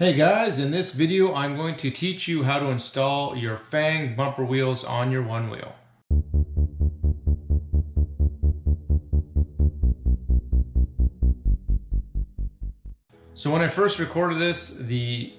Hey guys, in this video I'm going to teach you how to install your Fang bumper wheels on your Onewheel. So when I first recorded this, the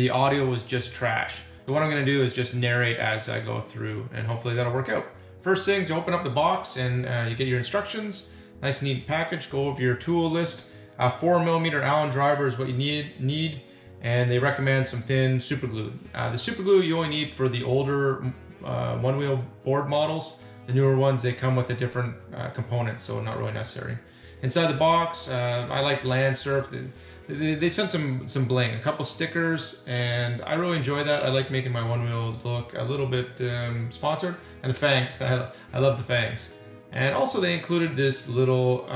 audio was just trash. So what I'm going to do is just narrate as I go through, and hopefully that'll work out. First things, you open up the box and you get your instructions. Nice neat package. Go over your tool list. 4mm Allen driver is what you need. And they recommend some thin super glue. The super glue you only need for the older Onewheel board models. The newer ones, they come with a different component, so not really necessary. Inside the box, I like Land Surf. They sent some bling, a couple stickers, and I really enjoy that. I like making my Onewheel look a little bit sponsored. And the Fangs, I love the Fangs. And also they included this little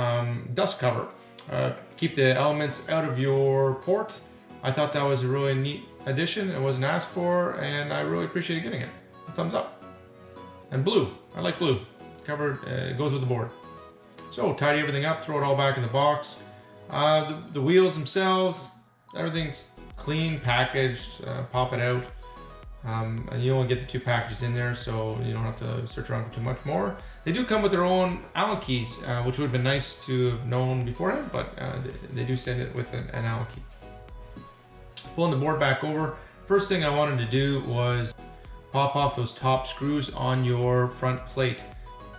dust cover. Keep the elements out of your port. I thought that was a really neat addition. It wasn't asked for, and I really appreciate getting it. Thumbs up. And blue. I like blue. Covered, goes with the board. So tidy everything up, throw it all back in the box. The wheels themselves, everything's clean, packaged. Pop it out. And you only get the 2 packages in there, so you don't have to search around for too much more. They do come with their own Allen keys, which would have been nice to have known beforehand, but they do send it with an Allen key. Pulling the board back over, first thing I wanted to do was pop off those top screws on your front plate.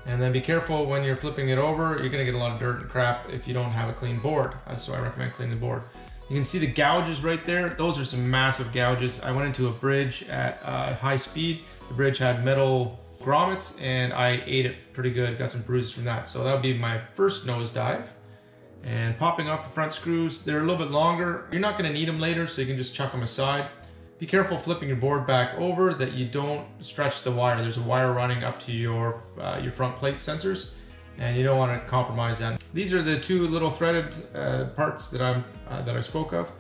And then be careful when you're flipping it over, you're gonna get a lot of dirt and crap if you don't have a clean board. So I recommend cleaning the board. You can see the gouges right there. Those are some massive gouges. I went into a bridge at high speed. The bridge had metal grommets and I ate it pretty good. Got some bruises from that. So that would be my first nosedive. And popping off the front screws, they're a little bit longer. You're not gonna need them later, so you can just chuck them aside. Be careful flipping your board back over that you don't stretch the wire. There's a wire running up to your front plate sensors, and you don't wanna compromise that. These are the 2 little threaded parts that I spoke of.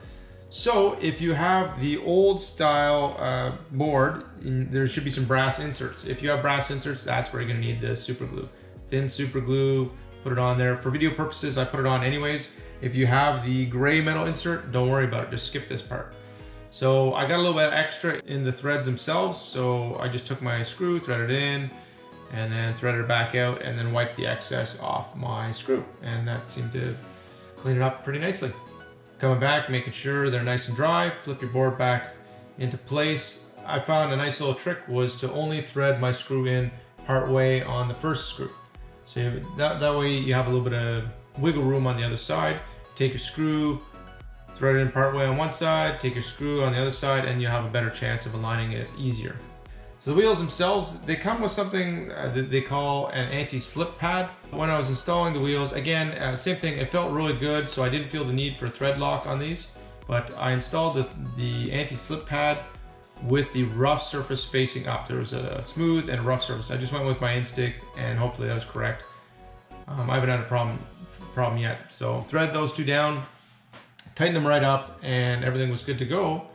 So if you have the old style board, there should be some brass inserts. If you have brass inserts, that's where you're gonna need the super glue. Thin super glue, put it on there. For video purposes, I put it on anyways. If you have the gray metal insert, don't worry about it, just skip this part. So I got a little bit extra in the threads themselves, so I just took my screw, threaded it in, and then threaded it back out, and then wiped the excess off my screw. And that seemed to clean it up pretty nicely. Coming back, making sure they're nice and dry, flip your board back into place. I found a nice little trick was to only thread my screw in part way on the first screw. So that way you have a little bit of wiggle room on the other side. Take your screw, thread it in part way on one side, take your screw on the other side, and you'll have a better chance of aligning it easier. So the wheels themselves, they come with something that they call an anti-slip pad. When I was installing the wheels, again, same thing, it felt really good, so I didn't feel the need for a thread lock on these, but I installed the anti-slip pad with the rough surface facing up. There was a smooth and rough surface. I just went with my instinct, and hopefully that was correct. I haven't had a problem yet. So thread those 2 down, tighten them right up, and everything was good to go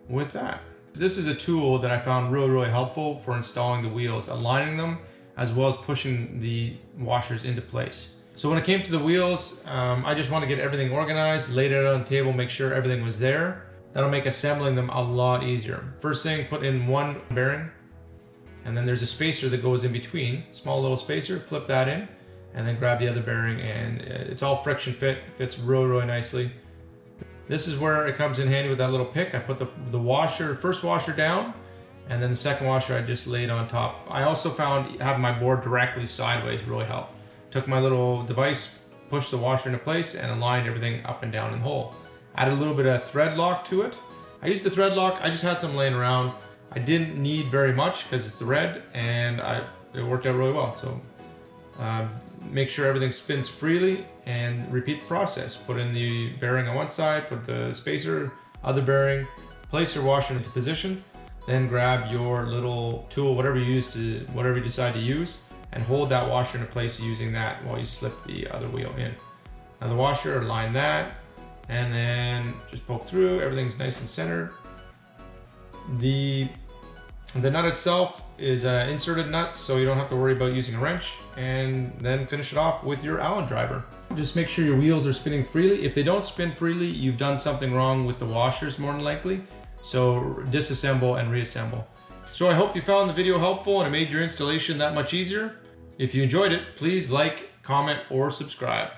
with that. This is a tool that I found really helpful for installing the wheels, aligning them, as well as pushing the washers into place. So when it came to the wheels, I just want to get everything organized, laid it out on the table, make sure everything was there. That'll make assembling them a lot easier. First thing, put in 1 bearing, and then there's a spacer that goes in between, small little spacer, flip that in, and then grab the other bearing, and it's all friction fit, fits really nicely. This is where it comes in handy with that little pick. I put the first washer down, and then the second washer I just laid on top. I also found having my board directly sideways really helped. Took my little device, pushed the washer into place, and aligned everything up and down in the hole. Added a little bit of thread lock to it. I used the thread lock, I just had some laying around. I didn't need very much because it's the red, and it worked out really well. So make sure everything spins freely and repeat the process. Put in the bearing on one side, put the spacer, other bearing, place your washer into position, then grab your little tool, whatever you decide to use, and hold that washer into place using that while you slip the other wheel in. Now the washer, align that, and then just poke through, everything's nice and centered. The The nut itself is inserted nuts, so you don't have to worry about using a wrench, and then finish it off with your Allen driver. Just make sure your wheels are spinning freely. If they don't spin freely, you've done something wrong with the washers more than likely. So disassemble and reassemble. So I hope you found the video helpful and it made your installation that much easier. If you enjoyed it, please like, comment, or subscribe.